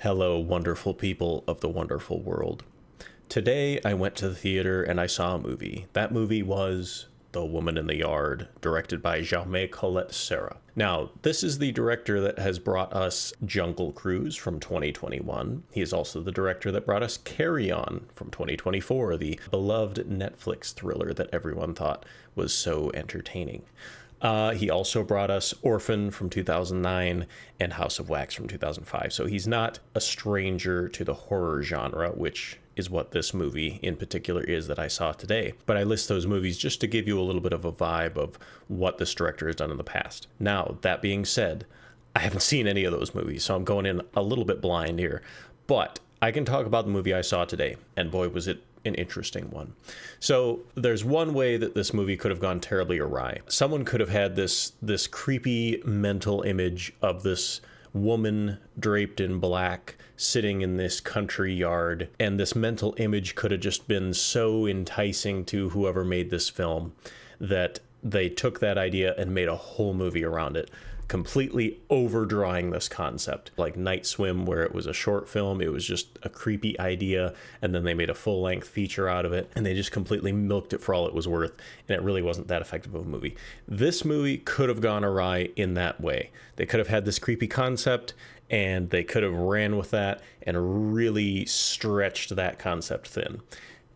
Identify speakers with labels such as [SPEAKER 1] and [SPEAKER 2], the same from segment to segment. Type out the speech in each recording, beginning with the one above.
[SPEAKER 1] Hello, wonderful people of the wonderful world. Today, I went to the theater and I saw a movie. That movie was The Woman in the Yard, directed by Jaume Collet-Serra. Now, this is the director that has brought us Jungle Cruise from 2021. He is also the director that brought us Carry On from 2024, the beloved Netflix thriller that everyone thought was so entertaining. He also brought us Orphan from 2009 and House of Wax from 2005. So he's not a stranger to the horror genre, which is what this movie in particular is that I saw today. But I list those movies just to give you a little bit of a vibe of what this director has done in the past. Now, that being said, I haven't seen any of those movies, so I'm going in a little bit blind here. But I can talk about the movie I saw today, and boy, was it an interesting one. So there's one way that this movie could have gone terribly awry. Someone could have had this creepy mental image of this woman draped in black sitting in this country yard, and this mental image could have just been so enticing to whoever made this film that they took that idea and made a whole movie around it, completely overdrawing this concept. Like Night Swim, where it was a short film, it was just a creepy idea, and then they made a full-length feature out of it, and they just completely milked it for all it was worth, and it really wasn't that effective of a movie. This movie could have gone awry in that way. They could have had this creepy concept, and they could have ran with that and really stretched that concept thin.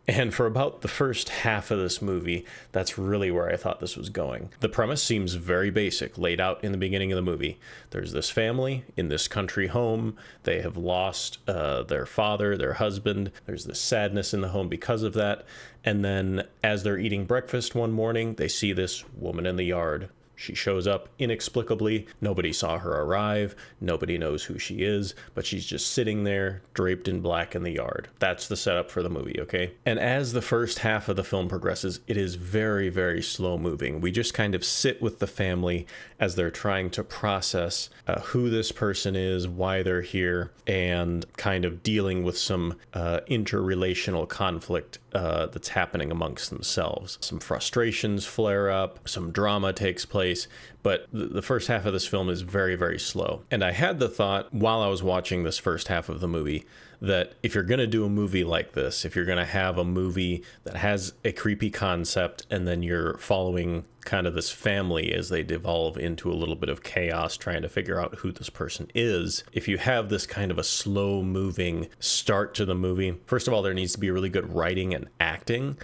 [SPEAKER 1] And for about the first half of this movie, that's really where I thought this was going. The premise seems very basic, laid out in the beginning of the movie. There's this family in this country home. They have lost their father, their husband. There's this sadness in the home because of that. And then as they're eating breakfast one morning, they see this woman in the yard. She shows up inexplicably. Nobody saw her arrive. Nobody knows who she is, but she's just sitting there, draped in black in the yard. That's the setup for the movie, okay? And as the first half of the film progresses, it is very, very slow moving. We just kind of sit with the family as they're trying to process who this person is, why they're here, and kind of dealing with some interrelational conflict that's happening amongst themselves. Some frustrations flare up, some drama takes place, but the first half of this film is very, very slow. And I had the thought while I was watching this first half of the movie that if you're going to do a movie like this, if you're going to have a movie that has a creepy concept and then you're following kind of this family as they devolve into a little bit of chaos trying to figure out who this person is, if you have this kind of a slow moving start to the movie, first of all, there needs to be really good writing and acting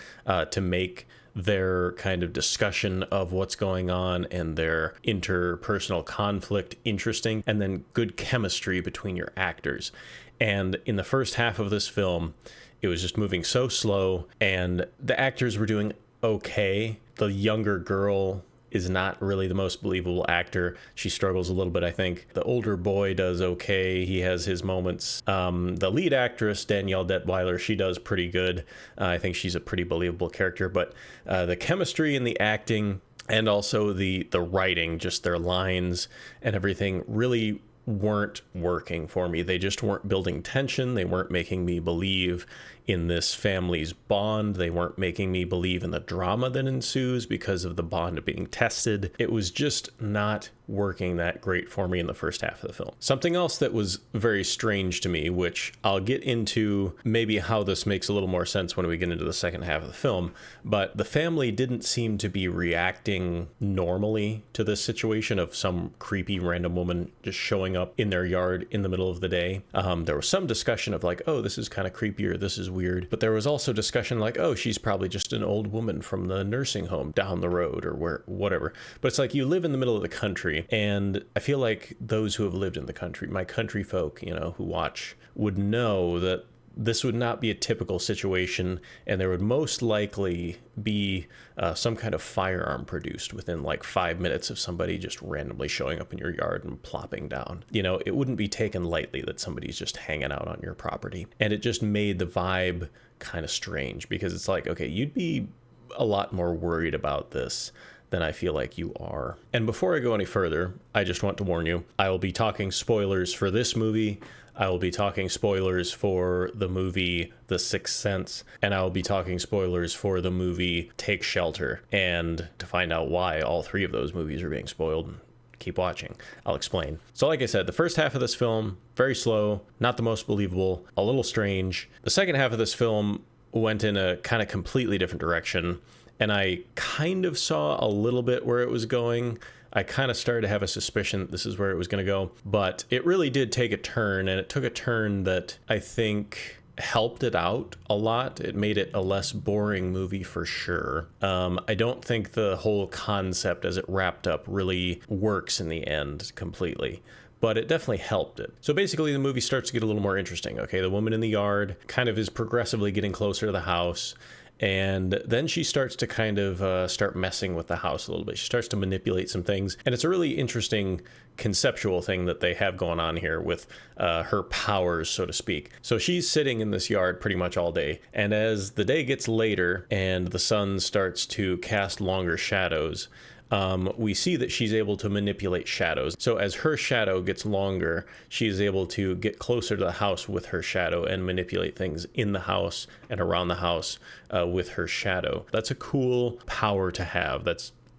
[SPEAKER 1] to make their kind of discussion of what's going on and their interpersonal conflict interesting, and then good chemistry between your actors. And in the first half of this film, it was just moving so slow, and the actors were doing okay. The younger girl is not really the most believable actor. She struggles a little bit, I think. The older boy does okay. He has his moments. The lead actress, Danielle Detweiler, she does pretty good. I think she's a pretty believable character. But the chemistry and the acting and also the writing, just their lines and everything, really weren't working for me. They just weren't building tension. They weren't making me believe in this family's bond. They weren't making me believe in the drama that ensues because of the bond being tested. It was just not working that great for me in the first half of the film. Something else that was very strange to me, which I'll get into maybe how this makes a little more sense when we get into the second half of the film, but the family didn't seem to be reacting normally to this situation of some creepy random woman just showing up in their yard in the middle of the day. There was some discussion of like, oh, this is kind of creepy, or this is weird. But there was also discussion like, oh, she's probably just an old woman from the nursing home down the road or whatever. But it's like you live in the middle of the country, and I feel like those who have lived in the country, my country folk, who watch, would know that this would not be a typical situation, and there would most likely be some kind of firearm produced within like 5 minutes of somebody just randomly showing up in your yard and plopping down. It wouldn't be taken lightly that somebody's just hanging out on your property. And it just made the vibe kind of strange, because it's like, okay, you'd be a lot more worried about this than I feel like you are. And before I go any further, I just want to warn you, I will be talking spoilers for this movie. I will be talking spoilers for the movie The Sixth Sense, and I will be talking spoilers for the movie Take Shelter. And to find out why all three of those movies are being spoiled, keep watching. I'll explain. So like I said, the first half of this film, very slow, not the most believable, a little strange. The second half of this film went in a kind of completely different direction, and I kind of saw a little bit where it was going. I kind of started to have a suspicion that this is where it was going to go, but it really did take a turn, and it took a turn that I think helped it out a lot. It made it a less boring movie for sure. I don't think the whole concept as it wrapped up really works in the end completely, but it definitely helped it. So basically the movie starts to get a little more interesting. Okay, the woman in the yard kind of is progressively getting closer to the house, and then she starts to kind of start messing with the house a little bit. She starts to manipulate some things, and it's a really interesting conceptual thing that they have going on here with her powers, so to speak. So she's sitting in this yard pretty much all day, and as the day gets later and the sun starts to cast longer shadows, we see that she's able to manipulate shadows. So as her shadow gets longer, she is able to get closer to the house with her shadow and manipulate things in the house and around the house with her shadow. That's a cool power to have.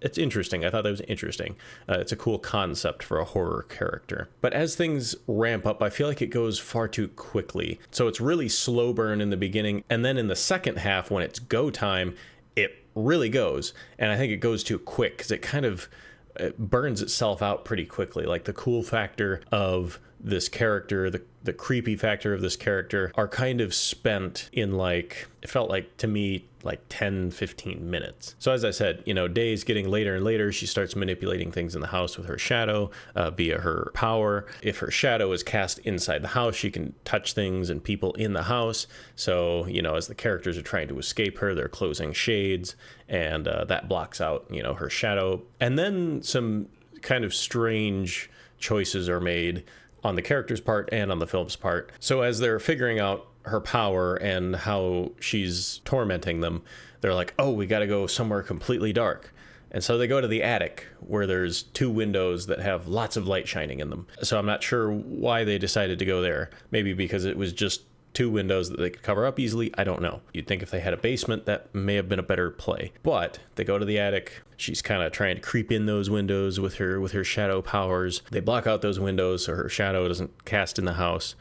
[SPEAKER 1] It's interesting. I thought that was interesting. It's a cool concept for a horror character. But as things ramp up, I feel like it goes far too quickly. So it's really slow burn in the beginning, and then in the second half, when it's go time, it really goes. And I think it goes too quick because it burns itself out pretty quickly. Like the cool factor of this character, the creepy factor of this character are kind of spent in like, it felt like to me like 10-15 minutes. So as I said, days getting later and later, she starts manipulating things in the house with her shadow via her power. If her shadow is cast inside the house, she can touch things and people in the house. So as the characters are trying to escape her, they're closing shades, and that blocks out her shadow. And then some kind of strange choices are made on the character's part and on the film's part. So as they're figuring out her power and how she's tormenting them, they're like, oh, we got to go somewhere completely dark. And so they go to the attic, where there's 2 windows that have lots of light shining in them. So I'm not sure why they decided to go there. Maybe because it was just 2 windows that they could cover up easily. I don't know. You'd think if they had a basement, that may have been a better play. But they go to the attic. She's kind of trying to creep in those windows with her shadow powers. They block out those windows so her shadow doesn't cast in the house.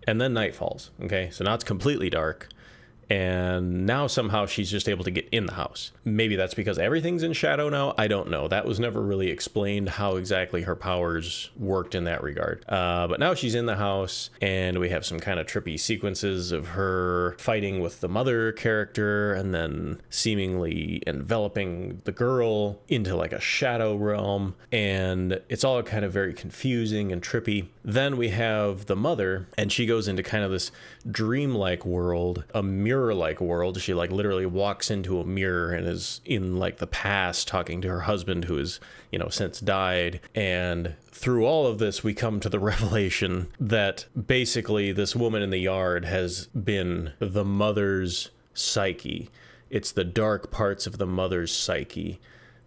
[SPEAKER 1] And then night falls. Okay, so now it's completely dark. And now somehow she's just able to get in the house. Maybe that's because everything's in shadow now. I don't know. That was never really explained how exactly her powers worked in that regard. But now she's in the house, and we have some kind of trippy sequences of her fighting with the mother character and then seemingly enveloping the girl into like a shadow realm. And it's all kind of very confusing and trippy. Then we have the mother, and she goes into kind of this dreamlike world, a mirror-like world. She like literally walks into a mirror and is in like the past talking to her husband who is, since died. And through all of this, we come to the revelation that basically this woman in the yard has been the mother's psyche. It's the dark parts of the mother's psyche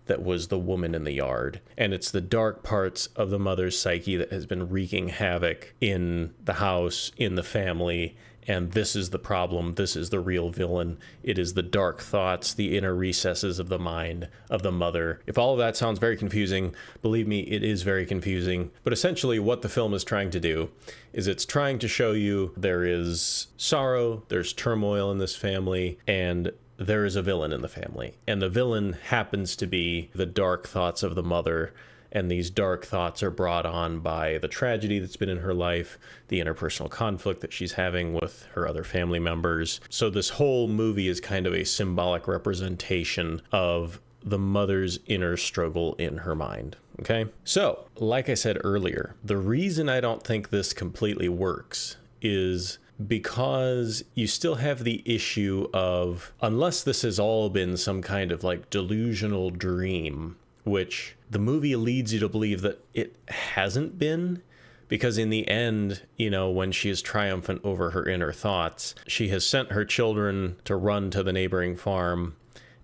[SPEAKER 1] that was the woman in the yard. And it's the dark parts of the mother's psyche that has been wreaking havoc in the house, in the family. And this is the problem. This is the real villain. It is the dark thoughts, the inner recesses of the mind of the mother. If all of that sounds very confusing, believe me, it is very confusing. But essentially what the film is trying to do is it's trying to show you there is sorrow, there's turmoil in this family, and there is a villain in the family. And the villain happens to be the dark thoughts of the mother. And these dark thoughts are brought on by the tragedy that's been in her life, the interpersonal conflict that she's having with her other family members. So this whole movie is kind of a symbolic representation of the mother's inner struggle in her mind. Okay? So, like I said earlier, the reason I don't think this completely works is because you still have the issue of, unless this has all been some kind of like delusional dream, which the movie leads you to believe that it hasn't been, because in the end, when she is triumphant over her inner thoughts, she has sent her children to run to the neighboring farm.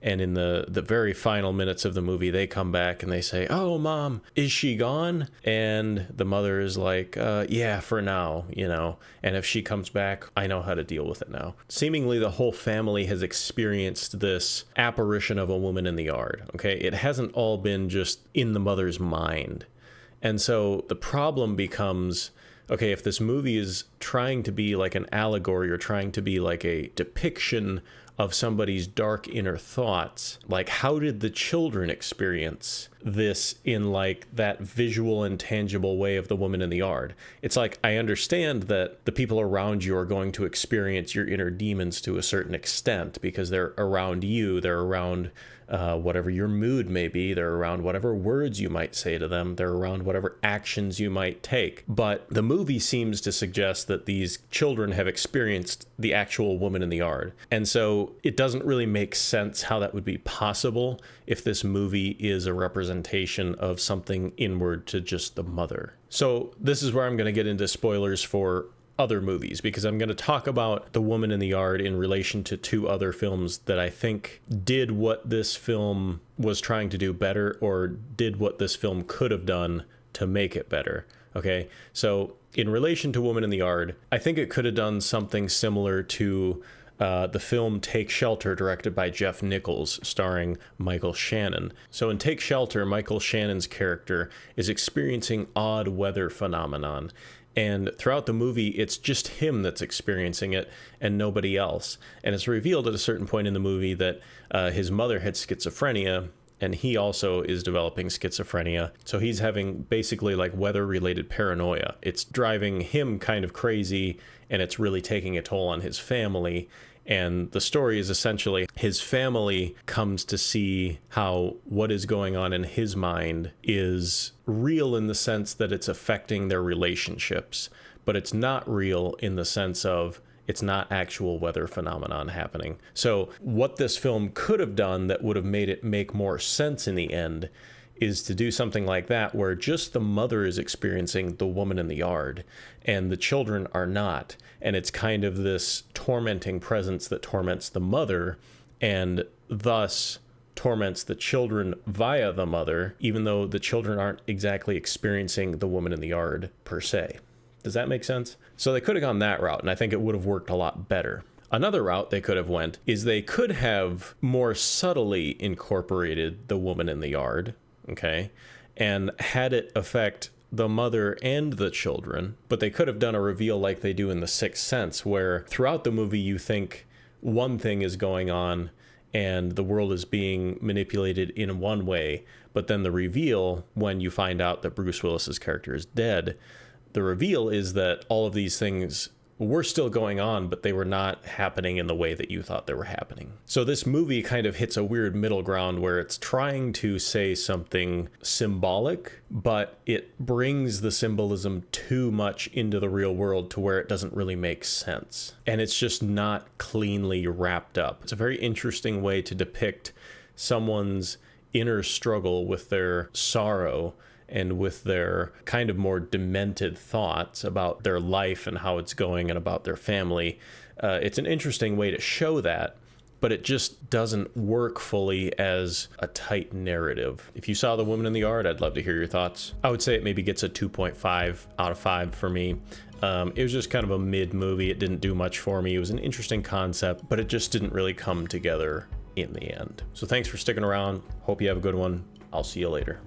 [SPEAKER 1] And in the very final minutes of the movie, they come back and they say, "Oh, Mom, is she gone?" And the mother is like, yeah, for now, and if she comes back, I know how to deal with it now. Seemingly, the whole family has experienced this apparition of a woman in the yard, okay? It hasn't all been just in the mother's mind. And so the problem becomes, okay, if this movie is trying to be like an allegory or trying to be like a depiction of somebody's dark inner thoughts, like how did the children experience this in like that visual and tangible way of the woman in the yard? It's like, I understand that the people around you are going to experience your inner demons to a certain extent because they're around you, they're around whatever your mood may be, they're around whatever words you might say to them, they're around whatever actions you might take. But the movie seems to suggest that these children have experienced the actual woman in the yard. And so it doesn't really make sense how that would be possible if this movie is a representation of something inward to just the mother. So this is where I'm going to get into spoilers for other movies, because I'm going to talk about The Woman in the Yard in relation to two other films that I think did what this film was trying to do better, or did what this film could have done to make it better. Okay, so in relation to Woman in the Yard, I think it could have done something similar to the film Take Shelter, directed by Jeff Nichols, starring Michael Shannon. So in Take Shelter, Michael Shannon's character is experiencing odd weather phenomenon. And throughout the movie, it's just him that's experiencing it and nobody else. And it's revealed at a certain point in the movie that his mother had schizophrenia, and he also is developing schizophrenia. So he's having basically like weather-related paranoia. It's driving him kind of crazy, and it's really taking a toll on his family. And the story is essentially his family comes to see how what is going on in his mind is real in the sense that it's affecting their relationships, but it's not real in the sense of it's not actual weather phenomenon happening. So what this film could have done that would have made it make more sense in the end is to do something like that, where just the mother is experiencing the woman in the yard and the children are not. And it's kind of this tormenting presence that torments the mother and thus torments the children via the mother, even though the children aren't exactly experiencing the woman in the yard per se. Does that make sense? So they could have gone that route, and I think it would have worked a lot better. Another route they could have went is they could have more subtly incorporated the woman in the yard, okay, and had it affect the mother and the children, but they could have done a reveal like they do in The Sixth Sense, where throughout the movie you think one thing is going on and the world is being manipulated in one way, but then the reveal, when you find out that Bruce Willis's character is dead, the reveal is that all of these things were still going on, but they were not happening in the way that you thought they were happening. So this movie kind of hits a weird middle ground where it's trying to say something symbolic, but it brings the symbolism too much into the real world to where it doesn't really make sense. And it's just not cleanly wrapped up. It's a very interesting way to depict someone's inner struggle with their sorrow and with their kind of more demented thoughts about their life and how it's going and about their family. It's an interesting way to show that, but it just doesn't work fully as a tight narrative. If you saw The Woman in the Yard, I'd love to hear your thoughts. I would say it maybe gets a 2.5 out of 5 for me. It was just kind of a mid movie. It didn't do much for me. It was an interesting concept, but it just didn't really come together in the end. So thanks for sticking around. Hope you have a good one. I'll see you later.